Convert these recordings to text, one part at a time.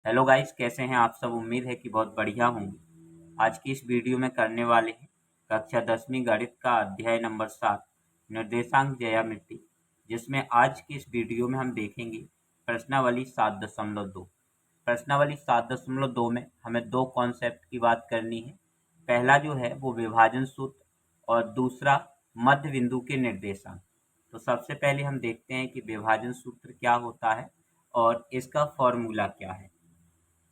Hello guys, कैसे हैं आप सब। उम्मीद है कि बहुत बढ़िया होंगे। आज की इस वीडियो में करने वाले हैं कक्षा 10वीं गणित का अध्याय नंबर 7 निर्देशांक ज्यामिति, जिसमें आज की इस वीडियो में हम देखेंगे प्रश्नावली 7.2। प्रश्नावली 7.2 में हमें दो कॉन्सेप्ट की बात करनी है। पहला जो है वो विभाजन सूत्र और दूसरा मध्य बिंदु के निर्देशांक। तो सबसे पहले हम देखते हैं कि विभाजन सूत्र क्या होता है और इसका फॉर्मूला क्या है।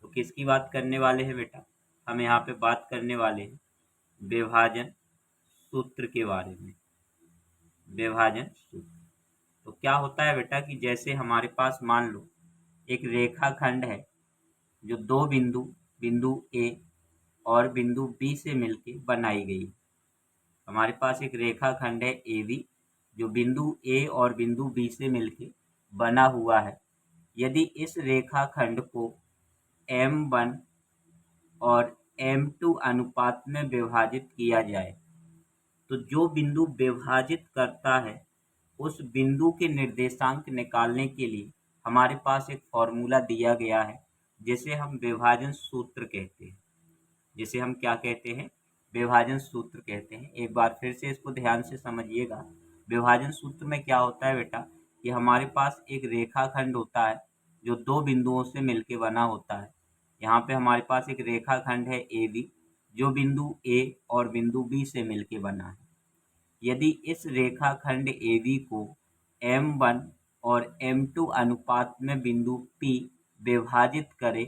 तो किसकी बात करने वाले हैं बेटा, हम यहाँ पे बात करने वाले हैं विभाजन सूत्र के बारे में। विभाजन सूत्र तो क्या होता है बेटा कि जैसे हमारे पास मान लो एक रेखाखंड है जो दो बिंदु बिंदु ए और बिंदु बी से मिलके बनाई गई। हमारे पास एक रेखाखंड है ए बी जो बिंदु ए और बिंदु बी से मिलके बना हुआ है। यदि इस रेखाखंड को M1 और M2 अनुपात में विभाजित किया जाए तो जो बिंदु विभाजित करता है उस बिंदु के निर्देशांक निकालने के लिए हमारे पास एक फॉर्मूला दिया गया है, जिसे हम विभाजन सूत्र कहते हैं। जिसे हम क्या कहते हैं? विभाजन सूत्र कहते हैं। एक बार फिर से इसको ध्यान से समझिएगा। विभाजन सूत्र में क्या होता है बेटा कि हमारे पास एक रेखाखंड होता है जो दो बिंदुओं से मिलके बना होता है। यहाँ पे हमारे पास एक रेखाखंड है ए बी जो बिंदु ए और बिंदु बी से मिलके बना है। यदि इस रेखाखंड ए बी को M1 और M2 अनुपात में बिंदु P विभाजित करे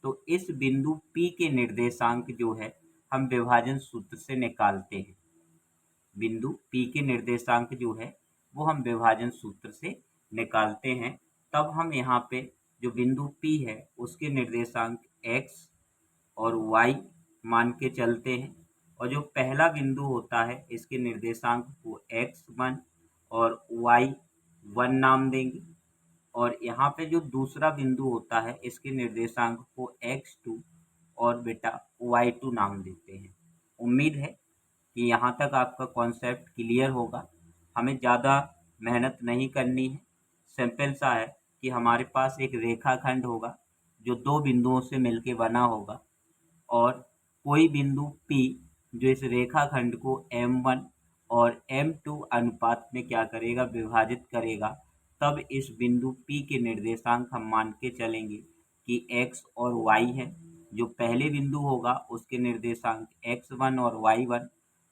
तो इस बिंदु P के निर्देशांक जो है हम विभाजन सूत्र से निकालते हैं। बिंदु P के निर्देशांक जो है वो हम विभाजन सूत्र से निकालते हैं। तब हम यहाँ पे जो बिंदु P है उसके निर्देशांक x और y मान के चलते हैं, और जो पहला बिंदु होता है इसके निर्देशांक को x1 और y1 नाम देंगे, और यहाँ पे जो दूसरा बिंदु होता है इसके निर्देशांक को x2 और बेटा y2 नाम देते हैं। उम्मीद है कि यहाँ तक आपका कॉन्सेप्ट क्लियर होगा। हमें ज़्यादा मेहनत नहीं करनी है। सिंपल सा है कि हमारे पास एक रेखाखंड होगा जो दो बिंदुओं से मिलके बना होगा, और कोई बिंदु P जो इस रेखाखंड को M1 और M2 अनुपात में क्या करेगा? विभाजित करेगा। तब इस बिंदु P के निर्देशांक हम मान के चलेंगे कि x और y है। जो पहले बिंदु होगा उसके निर्देशांक x1 और y1,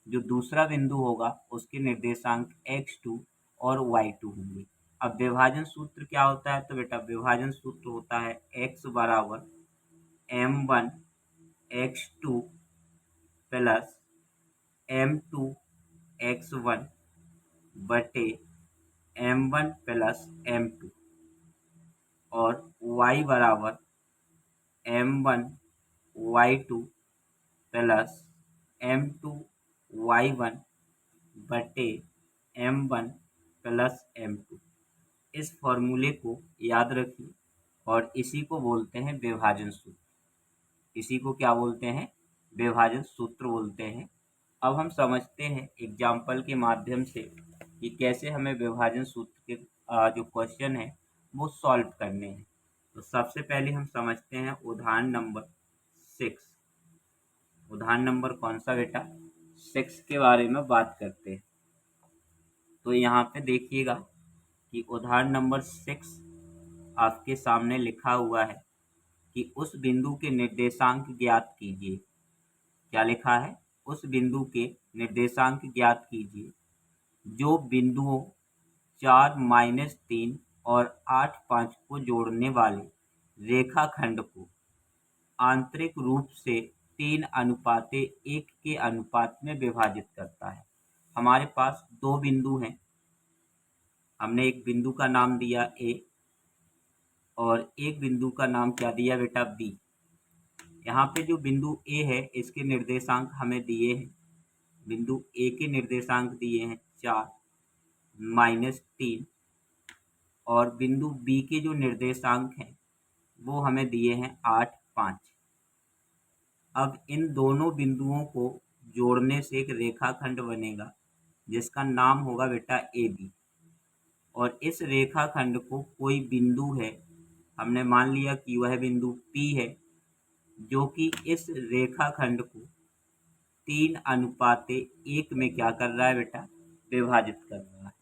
जो दूसरा बिंदु होगा उसके निर्देशांक x2 और y2 होंगे। अब विभाजन सूत्र क्या होता है? तो बेटा विभाजन सूत्र होता है x बराबर M1 x2 plus M2 x1 बटे M1 प्लस M2, और y बराबर M1 y2 plus M2 y1 बटे M1 प्लस M2। इस फॉर्मूले को याद रखिए और इसी को बोलते हैं विभाजन सूत्र। इसी को क्या बोलते हैं? विभाजन सूत्र बोलते हैं। अब हम समझते हैं एग्जाम्पल के माध्यम से कि कैसे हमें विभाजन सूत्र के जो क्वेश्चन है वो सॉल्व करने हैं। तो सबसे पहले हम समझते हैं उदाहरण नंबर 6। उदाहरण नंबर कौन सा बेटा? 6 के बारे में बात करते हैं। तो यहाँ पे देखिएगा कि उदाहरण नंबर 6 आपके सामने लिखा हुआ है कि उस बिंदु के निर्देशांक ज्ञात कीजिए। क्या लिखा है? उस बिंदु के निर्देशांक ज्ञात कीजिए जो बिंदुओं 4, -3 और 8, 5 को जोड़ने वाले रेखाखंड को आंतरिक रूप से 3:1 के अनुपात में विभाजित करता है। हमारे पास दो बिंदु हैं। हमने एक बिंदु का नाम दिया A और एक बिंदु का नाम क्या दिया बेटा? B। यहाँ पे जो बिंदु A है इसके निर्देशांक हमें दिए हैं। बिंदु A के निर्देशांक दिए हैं 4, -3, और बिंदु B के जो निर्देशांक हैं वो हमें दिए हैं 8, 5। अब इन दोनों बिंदुओं को जोड़ने से एक रेखाखंड बनेगा जिसका नाम होगा बेटा AB, और इस रेखाखंड को कोई बिंदु है हमने मान लिया कि वह बिंदु P है जो कि इस रेखाखंड को 3:1 में क्या कर रहा है बेटा, विभाजित कर रहा है।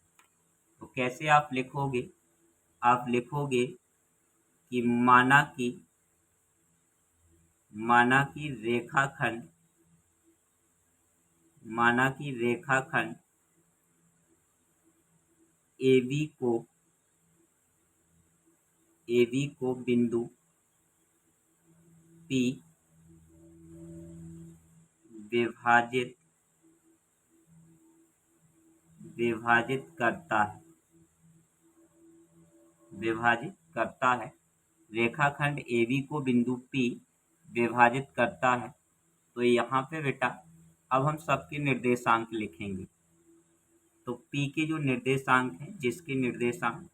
तो कैसे आप लिखोगे, आप लिखोगे कि माना कि रेखाखंड AB को बिंदु P विभाजित करता है। रेखाखंड AB को बिंदु P विभाजित करता है। तो यहाँ पे बेटा अब हम सबके निर्देशांक लिखेंगे। तो P के जो निर्देशांक हैं, जिसके निर्देशांक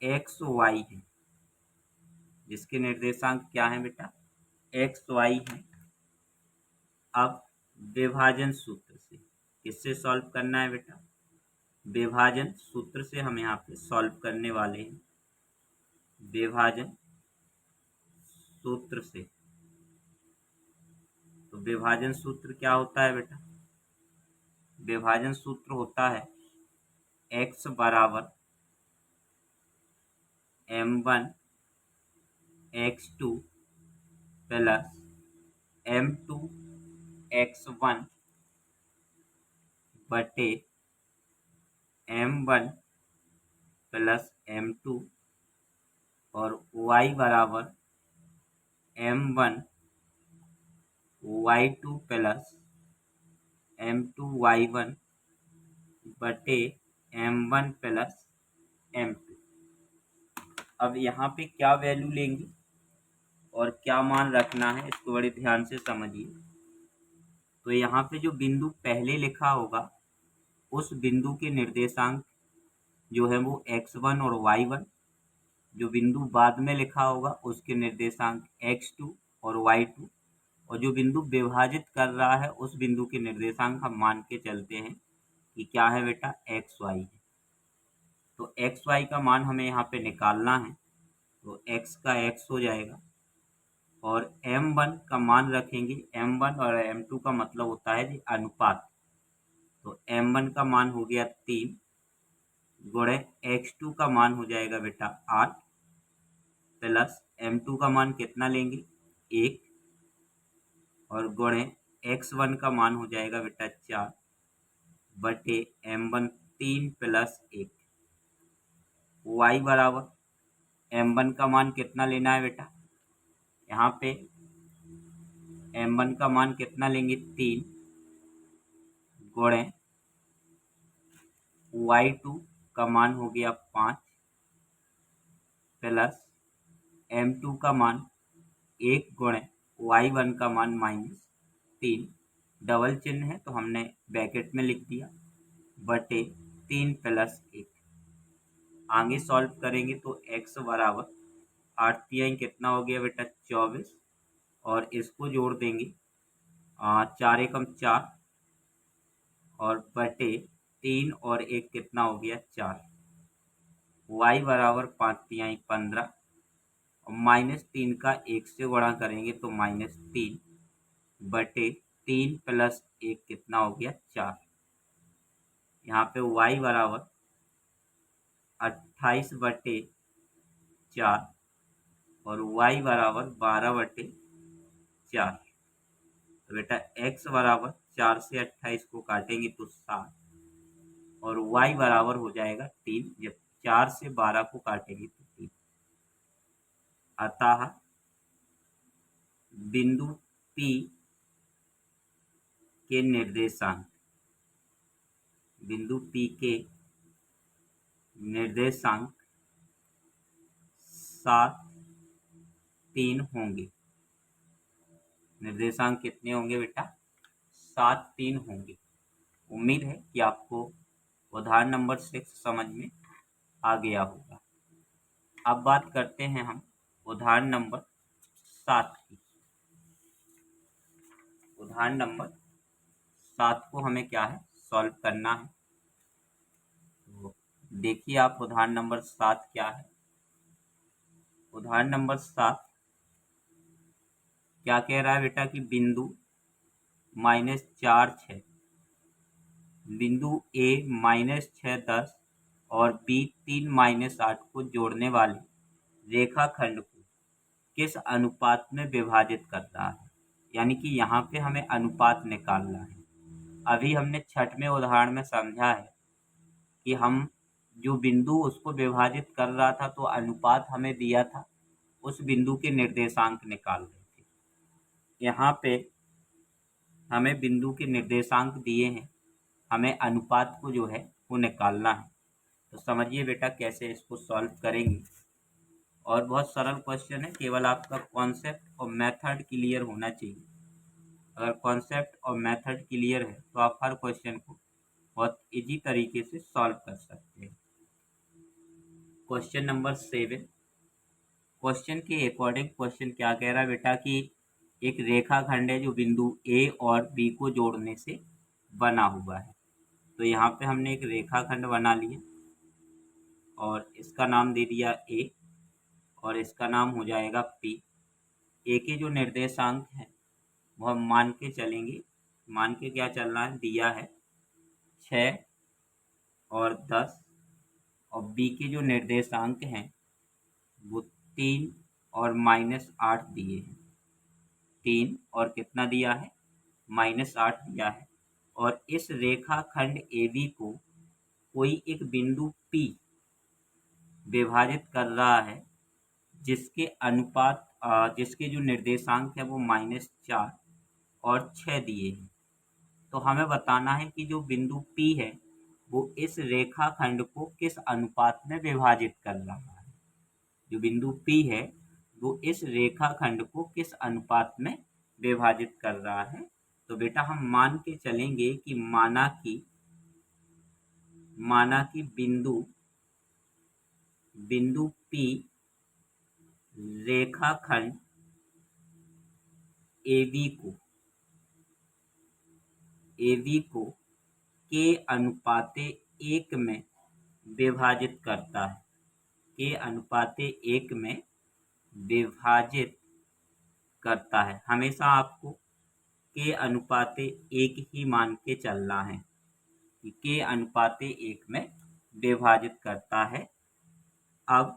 x y है, जिसके निर्देशांक क्या है बेटा, x y है। अब विभाजन सूत्र से किससे सॉल्व करना है बेटा, विभाजन सूत्र से हम यहाँ पे सॉल्व करने वाले हैं। विभाजन सूत्र से, तो विभाजन सूत्र क्या होता है बेटा, विभाजन सूत्र होता है x बराबर m1 x2 plus m2 x1 बटे m1 प्लस m2 और y बराबर m1 y2 plus m2 y1 बटे m1 प्लस m2। अब यहाँ पे क्या वैल्यू लेंगे और क्या मान रखना है, इसको बड़े ध्यान से समझिए। तो यहाँ पे जो बिंदु पहले लिखा होगा उस बिंदु के निर्देशांक जो है वो x1 और y1, जो बिंदु बाद में लिखा होगा उसके निर्देशांक x2 और y2, और जो बिंदु विभाजित कर रहा है उस बिंदु के निर्देशांक हम मान के चलते हैं कि क्या है बेटा, xy है। तो xy का मान हमें यहाँ पे निकालना है। तो x का x हो जाएगा और m1 का मान रखेंगे। m1 और m2 का मतलब होता है जी अनुपात। तो m1 का मान हो गया 3 गुणे x2 का मान हो जाएगा बेटा 8 प्लस m2 का मान कितना लेंगे 1 और गुणे x1 का मान हो जाएगा बेटा 4 बटे m1 3 प्लस 1। y बराबर m1 का मान कितना लेना है बेटा, यहाँ पे m1 का मान कितना लेंगे 3 गुणे y2 का मान हो गया 5 प्लस m2 का मान 1 गुणे y1 का मान -3, डबल चिन्ह है तो हमने ब्रैकेट में लिख दिया, बटे 3 प्लस 1। आगे सॉल्व करेंगे तो x बराबर 8 तिहाई कितना हो गया बेटा 24 और इसको जोड़ देंगे 4 एकम 4 और बटे 3 और 1 कितना हो गया 4। y बराबर 5 तिहाई 15 और -3 का 1 से गुणा करेंगे तो -3 बटे 3 प्लस 1 कितना हो गया 4। यहाँ पे y बराबर 28 बटे 4 और y बराबर 12 बटे 4। तो बेटा x बराबर 4 से 28 को काटेंगे तो 7 और y बराबर हो जाएगा 3, जब 4 से 12 को काटेंगे तो 3। अतः बिंदु P के निर्देशांक 7, 3 होंगे। निर्देशांक कितने होंगे बेटा, 7, 3 होंगे। उम्मीद है कि आपको उदाहरण नंबर 6 समझ में आ गया होगा। अब बात करते हैं हम उदाहरण नंबर 7 की। उदाहरण नंबर 7 को हमें क्या है सॉल्व करना है। तो देखिए आप उदाहरण नंबर 7 क्या है। उदाहरण नंबर 7 क्या कह रहा है बेटा कि बिंदु -4 6, बिंदु ए -6 10 और बी 3 -8 को जोड़ने वाले रेखाखंड को किस अनुपात में विभाजित कर रहा है। यानी कि यहाँ पे हमें अनुपात निकालना है। अभी हमने छठवें उदाहरण में समझा है कि हम जो बिंदु उसको विभाजित कर रहा था तो अनुपात हमें दिया था, उस बिंदु के निर्देशांक निकाल रहे थे। यहाँ पे हमें बिंदु के निर्देशांक दिए हैं, हमें अनुपात को जो है वो निकालना है। तो समझिए बेटा कैसे इसको सॉल्व करेंगे। और बहुत सरल क्वेश्चन है, केवल आपका कॉन्सेप्ट और मेथड क्लियर होना चाहिए। अगर कॉन्सेप्ट और मेथड क्लियर है तो आप हर क्वेश्चन को बहुत इजी तरीके से सॉल्व कर सकते हैं। क्वेश्चन नंबर 7, क्वेश्चन के अकॉर्डिंग क्वेश्चन क्या कह रहा है बेटा कि एक रेखाखंड है जो बिंदु ए और बी को जोड़ने से बना हुआ है। तो यहाँ पे हमने एक रेखाखंड बना लिया और इसका नाम दे दिया ए और इसका नाम हो जाएगा पी। ए के जो निर्देशांक हैं वो हम मान के चलेंगे। मान के क्या चलना है, दिया है 6 और 10 और बी के जो निर्देशांक हैं वो 3 और -8 दिए हैं। 3 और कितना दिया है, -8 दिया है। और इस रेखाखंड AB को कोई एक बिंदु P विभाजित कर रहा है जिसके अनुपात जिसके जो निर्देशांक है वो -4 और 6 दिए हैं। तो हमें बताना है कि जो बिंदु P है वो इस रेखाखंड को किस अनुपात में विभाजित कर रहा है। जो बिंदु P है वो इस रेखाखंड को किस अनुपात में विभाजित कर रहा है। तो बेटा हम मान के चलेंगे कि माना कि बिंदु P रेखाखंड AB को के अनुपाते 1 में विभाजित करता है। के अनुपाते 1 में विभाजित करता है। हमेशा आपको के अनुपाते 1 ही मान के चलना है कि के अनुपाते 1 में विभाजित करता है। अब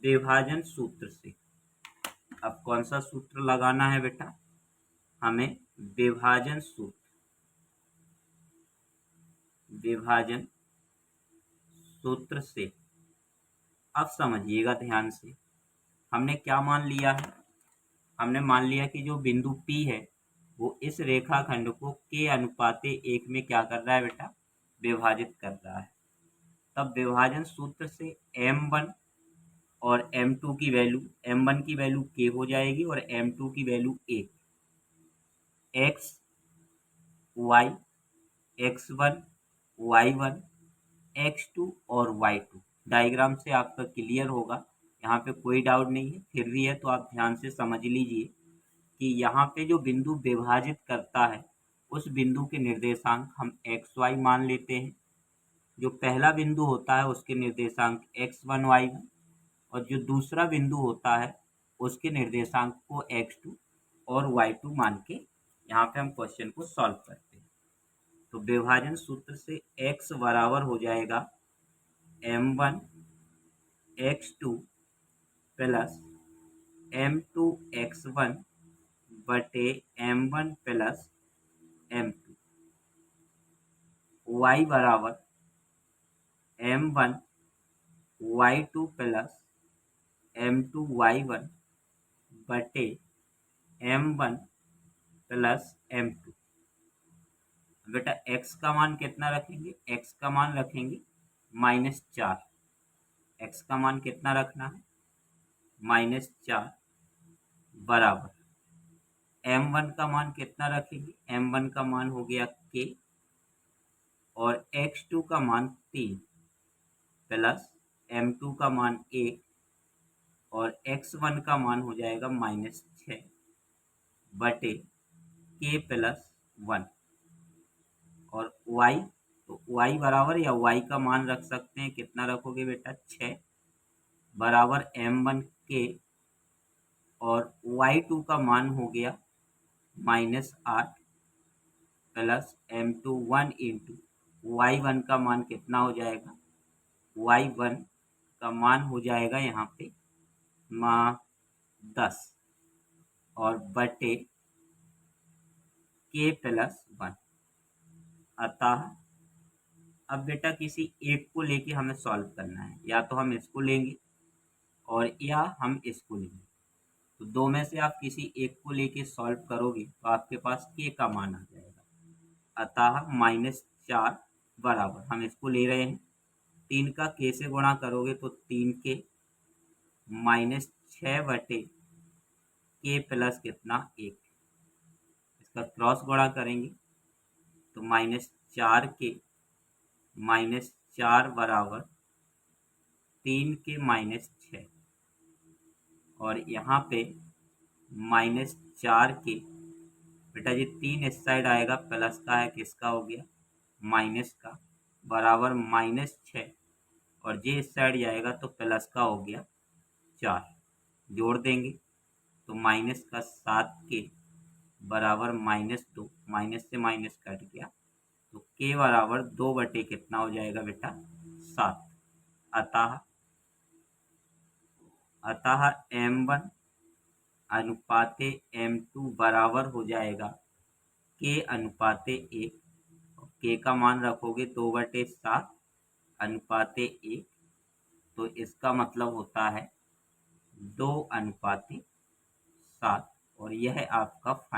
विभाजन सूत्र से, अब कौन सा सूत्र लगाना है बेटा, हमें विभाजन सूत्र से। अब समझिएगा ध्यान से, हमने क्या मान लिया है, हमने मान लिया कि जो बिंदु P है वो इस रेखाखंड को के अनुपाते 1 में क्या कर रहा है बेटा, विभाजित कर रहा है। तब विभाजन सूत्र से M1 और M2 की वैल्यू, M1 की वैल्यू k हो जाएगी और M2 की value 1। x y x1 y1 x2 और y2 डायग्राम से आपका क्लियर होगा, यहाँ पे कोई डाउट नहीं है। फिर भी है तो आप ध्यान से समझ लीजिए कि यहाँ पे जो बिंदु विभाजित करता है उस बिंदु के निर्देशांक हम xy मान लेते हैं। जो पहला बिंदु होता है उसके निर्देशांक x1 y1 और जो दूसरा बिंदु होता है उसके निर्देशांक को x2 और y2 मान के यहाँ पे हम क्वेश्चन को सॉल्व करते हैं। तो विभाजन सूत्र से x बराबर हो जाएगा m1 x2 plus m2 x1 बटे m1 प्लस m2, y बराबर m1 y2 plus m2 y1 बटे m1 प्लस m2। बेटा x का मान कितना रखेंगे, x का मान रखेंगे -4। x का मान कितना रखना है, -4 बराबर m1 का मान कितना रखेंगे, m1 का मान हो गया k और x2 का मान 3 प्लस m2 का मान 1 और x1 का मान हो जाएगा -6 बटे k प्लस 1 और y, तो y बराबर या y का मान रख सकते हैं, कितना रखोगे बेटा 6 बराबर m1k और y2 का मान हो गया -8 प्लस m2 1 इंटू y1 का मान कितना हो जाएगा, y1 का मान हो जाएगा यहाँ पे 10 और बटे k प्लस 1। अतः अब बेटा किसी एक को लेके हमें सॉल्व करना है, या तो हम इसको लेंगे और या हम इसको लेंगे। तो दो में से आप किसी एक को लेके सॉल्व करोगे तो आपके पास k का मान आ जाएगा। अतः -4 बराबर, हम इसको ले रहे हैं, 3 का k से गुणा करोगे तो 3k -6 बटे k प्लस कितना 1, इसका क्रॉस गुणा करेंगे तो -4k -4 बराबर 3k -6 और यहाँ पे -4k बेटा जी 3 इस साइड आएगा, प्लस का है, किसका हो गया माइनस का, बराबर -6 और जे इस साइड जाएगा तो प्लस का हो गया 4, जोड़ देंगे तो माइनस का 7k बराबर -2, माइनस से माइनस कट गया तो k बराबर 2 बटे कितना हो जाएगा बेटा 7। अतः m1 अनुपाते m2 बराबर हो जाएगा k अनुपाते 1, k का मान रखोगे 2/7 अनुपाते 1, तो इसका मतलब होता है 2/7 और यह है आपका